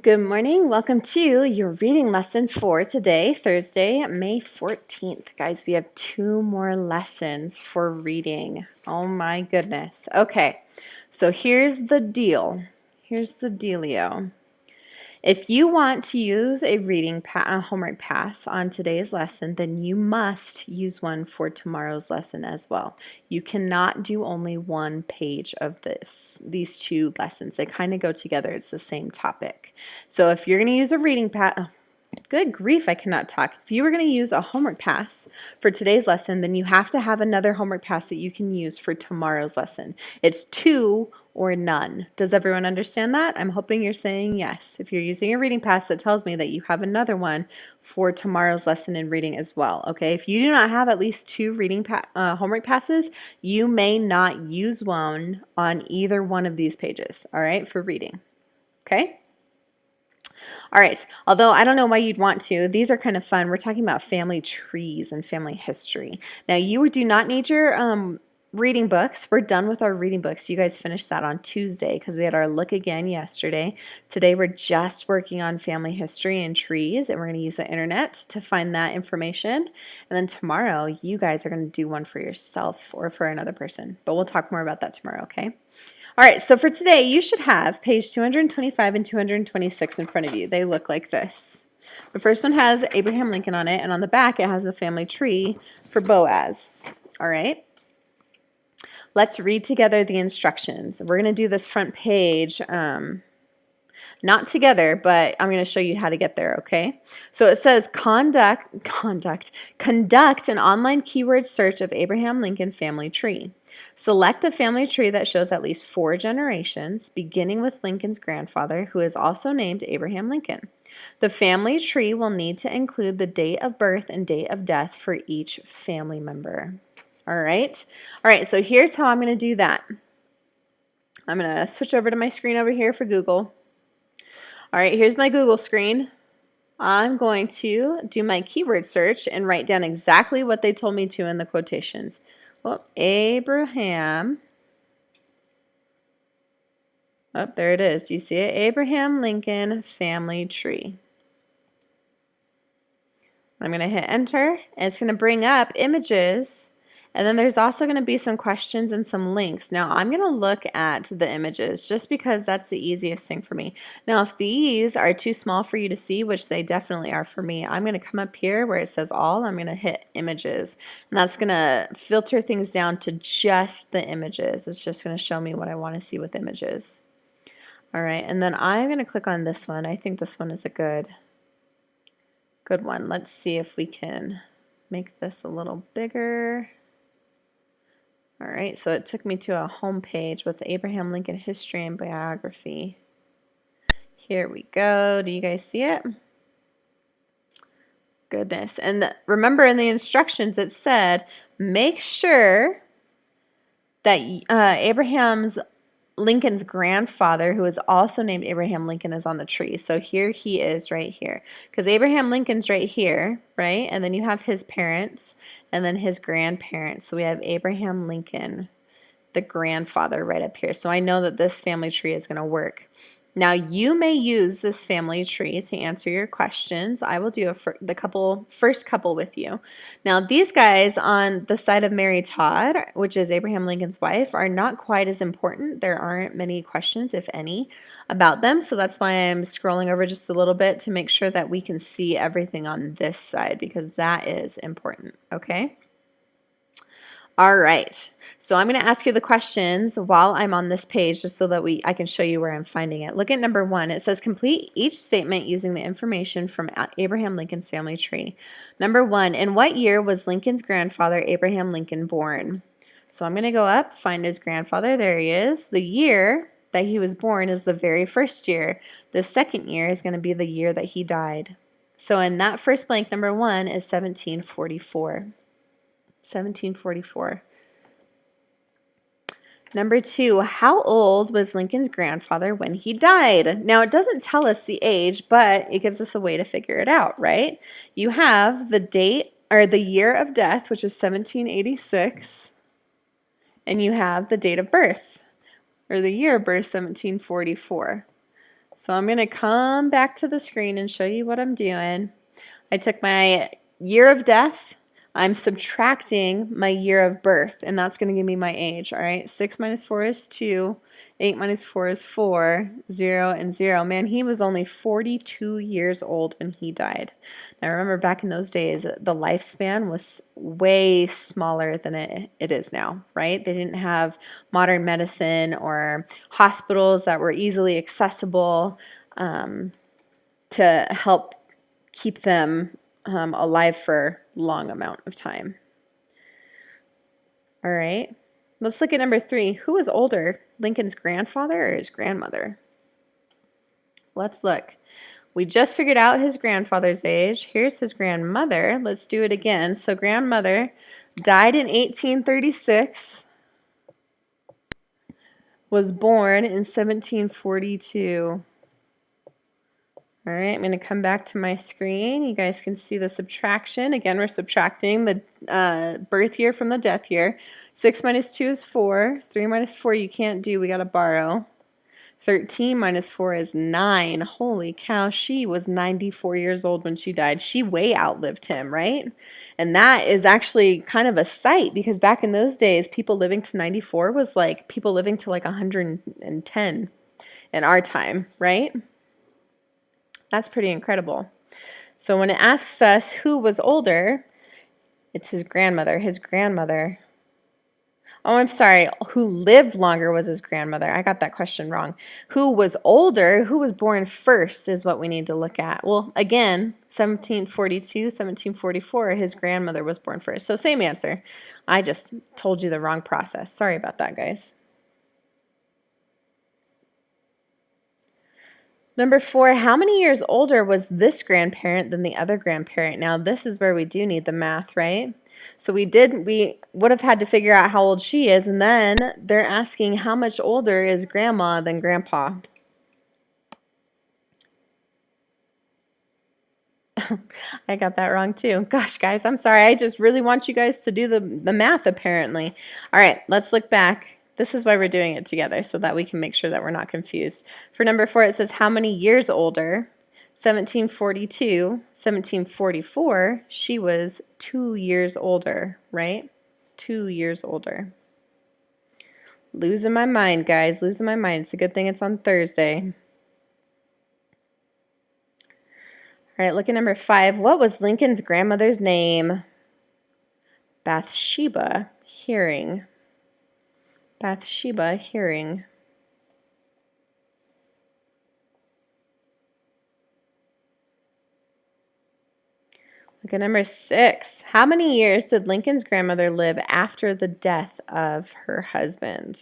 Good morning. Welcome to your reading lesson for today, Thursday, May 14th. Guys, we have 2 more lessons for reading. Oh my goodness. Okay, so here's the deal. Here's the dealio. If you want to use a homework pass on today's lesson, then you must use one for tomorrow's lesson as well. You cannot do only one page of these 2 lessons. They kind of go together. It's the same topic. So if you're going to use a reading pass, good grief, I cannot talk. If you were going to use a homework pass for today's lesson, then you have to have another homework pass that you can use for tomorrow's lesson. It's 2 or none. Does everyone understand that? I'm hoping you're saying yes. If you're using a reading pass, that tells me that you have another one for tomorrow's lesson in reading as well. Okay, if you do not have at least 2 homework passes, you may not use one on either one of these pages, all right, for reading. Okay? All right, although I don't know why you'd want to, these are kind of fun. We're talking about family trees and family history. Now, you do not need your reading books. We're done with our reading books. You guys finished that on Tuesday because we had our look again yesterday. Today, we're just working on family history and trees, and we're going to use the internet to find that information. And then tomorrow, you guys are going to do one for yourself or for another person. But we'll talk more about that tomorrow, okay? All right, so for today, you should have page 225 and 226 in front of you. They look like this. The first one has Abraham Lincoln on it, and on the back, it has a family tree for Boaz. All right. Let's read together the instructions. We're going to do this front page, not together, but I'm going to show you how to get there, okay? So it says conduct an online keyword search of Abraham Lincoln family tree. Select a family tree that shows at least 4 generations, beginning with Lincoln's grandfather, who is also named Abraham Lincoln. The family tree will need to include the date of birth and date of death for each family member. All right, so here's how I'm going to do that. I'm going to switch over to my screen over here for Google. All right, here's my Google screen. I'm going to do my keyword search and write down exactly what they told me to in the quotations. Well, Abraham. Oh, there it is. You see it? Abraham Lincoln family tree. I'm going to hit enter, and it's going to bring up images. And then there's also going to be some questions and some links. Now, I'm going to look at the images just because that's the easiest thing for me. Now, if these are too small for you to see, which they definitely are for me, I'm going to come up here where it says all. I'm going to hit images. And that's going to filter things down to just the images. It's just going to show me what I want to see with images. All right, and then I'm going to click on this one. I think this one is a good one. Let's see if we can make this a little bigger. All right, so it took me to a home page with the Abraham Lincoln history and biography. Here we go. Do you guys see it? Goodness. And remember in the instructions it said, make sure that Abraham's Lincoln's grandfather, who is also named Abraham Lincoln, is on the tree. So here he is right here. Because Abraham Lincoln's right here, right? And then you have his parents and then his grandparents. So we have Abraham Lincoln, the grandfather, right up here. So I know that this family tree is going to work. Now, you may use this family tree to answer your questions. I will do the first couple with you. Now, these guys on the side of Mary Todd, which is Abraham Lincoln's wife, are not quite as important. There aren't many questions, if any, about them. So that's why I'm scrolling over just a little bit to make sure that we can see everything on this side, because that is important, okay? All right, so I'm going to ask you the questions while I'm on this page just so that I can show you where I'm finding it. Look at number 1. It says complete each statement using the information from Abraham Lincoln's family tree. Number 1, in what year was Lincoln's grandfather Abraham Lincoln born? So I'm going to go up, find his grandfather. There he is. The year that he was born is the very first year. The second year is going to be the year that he died. So in that first blank, number 1 is 1744. 1744. Number 2, how old was Lincoln's grandfather when he died? Now, it doesn't tell us the age, but it gives us a way to figure it out, right? You have the date or the year of death, which is 1786, and you have the date of birth or the year of birth, 1744. So I'm going to come back to the screen and show you what I'm doing. I took my year of death. I'm subtracting my year of birth, and that's going to give me my age. All right, 6 minus 4 is 2. 8 minus 4 is 4. 0 and 0. Man, he was only 42 years old when he died. Now, remember back in those days, the lifespan was way smaller than it is now, right? They didn't have modern medicine or hospitals that were easily accessible to help keep them alive for a long amount of time. All right, let's look at number 3. Who was older, Lincoln's grandfather or his grandmother? Let's look. We just figured out his grandfather's age. Here's his grandmother. Let's do it again. So grandmother died in 1836, was born in 1742. All right, I'm going to come back to my screen. You guys can see the subtraction. Again, we're subtracting the birth year from the death year. 6 minus 2 is 4. 3 minus 4 you can't do. We got to borrow. 13 minus 4 is 9. Holy cow, she was 94 years old when she died. She way outlived him, right? And that is actually kind of a sight because back in those days, people living to 94 was like people living to like 110 in our time, right? That's pretty incredible. So when it asks us who was older, it's his grandmother. His grandmother. Oh, I'm sorry. Who lived longer was his grandmother. I got that question wrong. Who was older, who was born first is what we need to look at. Well, again, 1742, 1744, his grandmother was born first. So same answer. I just told you the wrong process. Sorry about that, guys. Number 4, how many years older was this grandparent than the other grandparent? Now, this is where we do need the math, right? So we would have had to figure out how old she is, and then they're asking how much older is grandma than grandpa? I got that wrong too. Gosh, guys, I'm sorry. I just really want you guys to do the math, apparently. All right, let's look back. This is why we're doing it together, so that we can make sure that we're not confused. For number 4, it says how many years older? 1742, 1744, she was 2 years older, right? 2 years older. Losing my mind, guys. Losing my mind. It's a good thing it's on Thursday. All right, look at number 5. What was Lincoln's grandmother's name? Bathsheba Hearing. Bathsheba Hearing. Look at number 6. How many years did Lincoln's grandmother live after the death of her husband?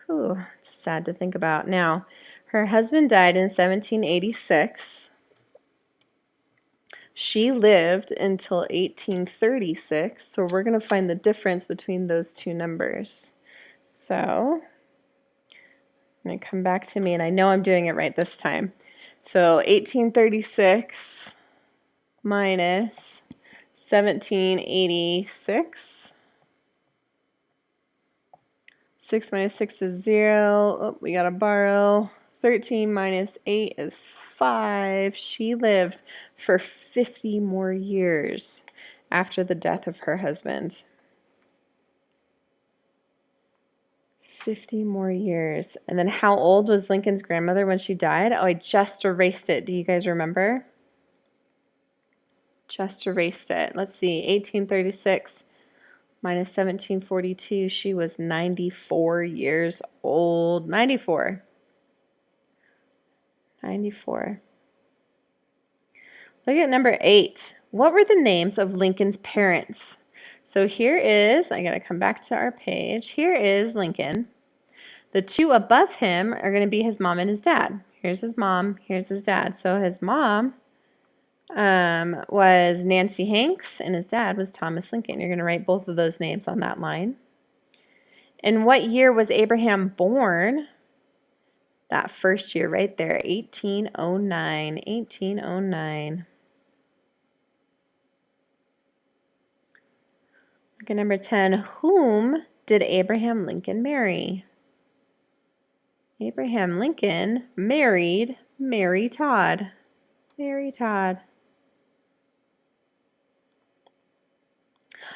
Whew, it's sad to think about. Now, her husband died in 1786. She lived until 1836, so we're going to find the difference between those two numbers. So, I'm going to come back to me, and I know I'm doing it right this time. So, 1836 minus 1786. 6 minus 6 is 0. Oh, we got to borrow. 13 minus 8 is 5. She lived for 50 more years after the death of her husband. 50 more years. And then how old was Lincoln's grandmother when she died? Oh, I just erased it. Do you guys remember? Just erased it. Let's see. 1836 minus 1742. She was 94 years old. 94. 94. Look at number 8. What were the names of Lincoln's parents? So here is, I got to come back to our page. Here is Lincoln. The two above him are going to be his mom and his dad. Here's his mom, here's his dad. So his mom was Nancy Hanks and his dad was Thomas Lincoln. You're going to write both of those names on that line. And what year was Abraham born? That first year right there, 1809. 1809. Look at number 10. Whom did Abraham Lincoln marry? Abraham Lincoln married Mary Todd. Mary Todd.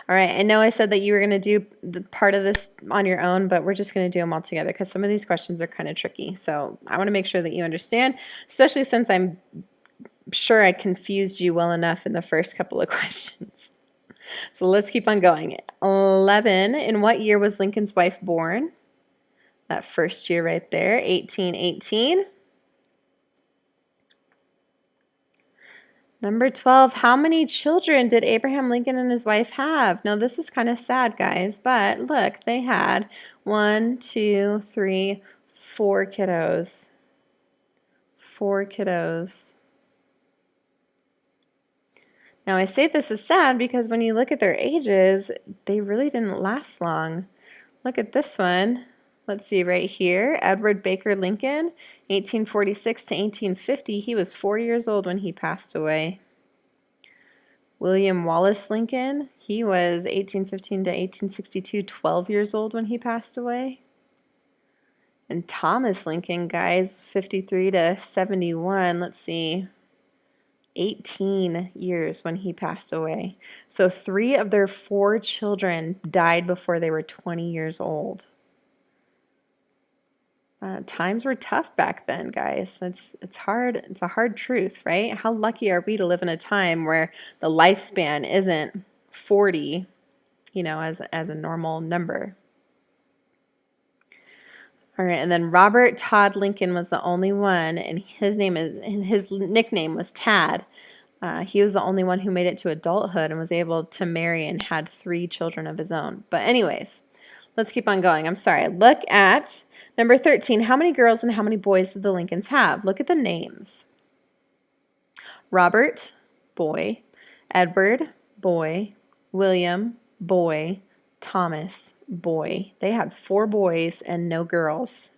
All right, I know I said that you were going to do the part of this on your own, but we're just going to do them all together because some of these questions are kind of tricky. So I want to make sure that you understand, especially since I'm sure I confused you well enough in the first couple of questions. So let's keep on going. 11, in what year was Lincoln's wife born? That first year right there, 1818. Number 12, how many children did Abraham Lincoln and his wife have? Now, this is kind of sad, guys, but look, they had 1, 2, 3, 4 kiddos. 4 kiddos. Now, I say this is sad because when you look at their ages, they really didn't last long. Look at this one. Let's see right here. Edward Baker Lincoln, 1846 to 1850. He was 4 years old when he passed away. William Wallace Lincoln, he was 1815 to 1862, 12 years old when he passed away. And Thomas Lincoln, guys, 53 to 71, let's see, 18 years when he passed away. So 3 of their 4 children died before they were 20 years old. Times were tough back then, guys. It's hard. It's a hard truth, right? How lucky are we to live in a time where the lifespan isn't 40, as a normal number. All right, and then Robert Todd Lincoln was the only one, and his nickname was Tad. He was the only one who made it to adulthood and was able to marry and had 3 children of his own. But anyways, let's keep on going. I'm sorry. Look at number 13. How many girls and how many boys did the Lincolns have? Look at the names. Robert, boy. Edward, boy. William, boy. Thomas, boy. They had 4 boys and no girls.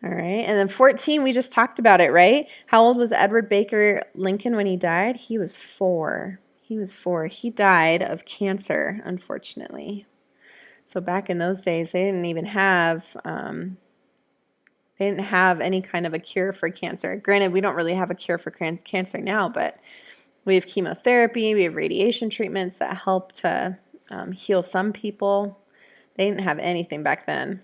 All right, and then 14, we just talked about it, right? How old was Edward Baker Lincoln when he died? He was 4. He was 4. He died of cancer, unfortunately. So back in those days, they didn't even have any kind of a cure for cancer. Granted, we don't really have a cure for cancer now, but we have chemotherapy, we have radiation treatments that help to heal some people. They didn't have anything back then.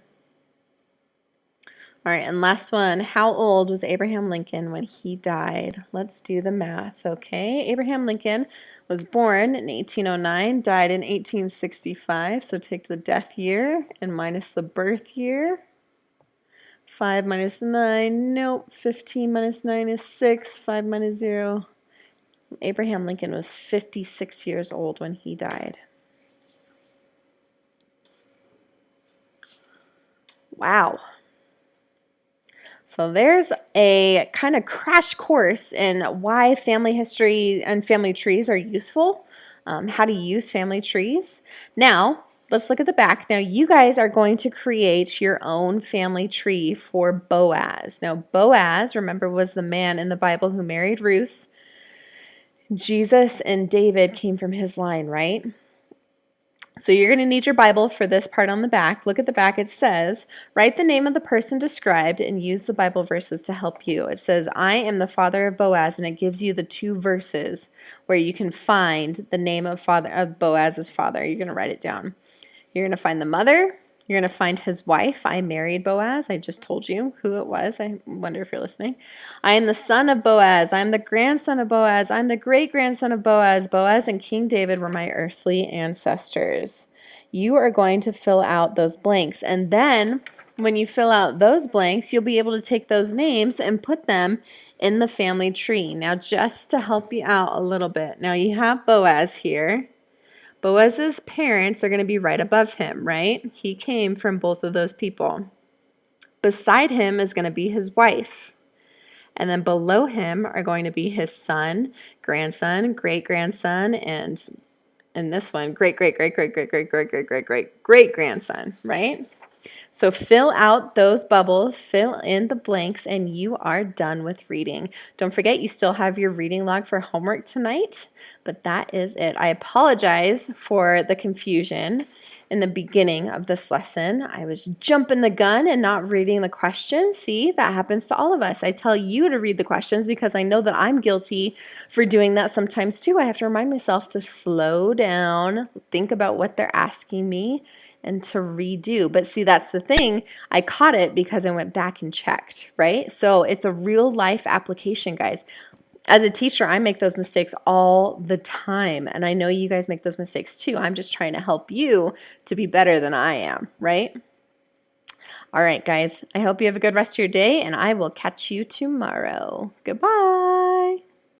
All right, and last one. How old was Abraham Lincoln when he died? Let's do the math, okay? Abraham Lincoln was born in 1809, died in 1865. So take the death year and minus the birth year. 5 minus 9, nope. 15 minus 9 is 6. 5 minus 0. Abraham Lincoln was 56 years old when he died. Wow. So there's a kind of crash course in why family history and family trees are useful, how to use family trees. Now, let's look at the back. Now, you guys are going to create your own family tree for Boaz. Now, Boaz, remember, was the man in the Bible who married Ruth. Jesus and David came from his line, right? So you're going to need your Bible for this part on the back. Look at the back. It says, write the name of the person described and use the Bible verses to help you. It says, I am the father of Boaz, and it gives you the 2 verses where you can find the name of Boaz's father. You're going to write it down. You're going to find the mother. You're going to find his wife. I married Boaz. I just told you who it was. I wonder if you're listening. I am the son of Boaz. I am the grandson of Boaz. I'm the great-grandson of Boaz. Boaz and King David were my earthly ancestors. You are going to fill out those blanks. And then when you fill out those blanks, you'll be able to take those names and put them in the family tree. Now, just to help you out a little bit. Now, you have Boaz here. Boaz's parents are going to be right above him, right? He came from both of those people. Beside him is going to be his wife. And then below him are going to be his son, grandson, great-grandson, and this one, great-great-great-great-great-great-great-great-great-grandson, right? So fill out those bubbles, fill in the blanks, and you are done with reading. Don't forget, you still have your reading log for homework tonight, but that is it. I apologize for the confusion, in the beginning of this lesson, I was jumping the gun and not reading the questions. See, that happens to all of us. I tell you to read the questions because I know that I'm guilty for doing that sometimes too. I have to remind myself to slow down, think about what they're asking me, and to redo. But see, that's the thing. I caught it because I went back and checked, right? So it's a real life application, guys. As a teacher, I make those mistakes all the time, and I know you guys make those mistakes too. I'm just trying to help you to be better than I am, right? All right, guys, I hope you have a good rest of your day, and I will catch you tomorrow. Goodbye.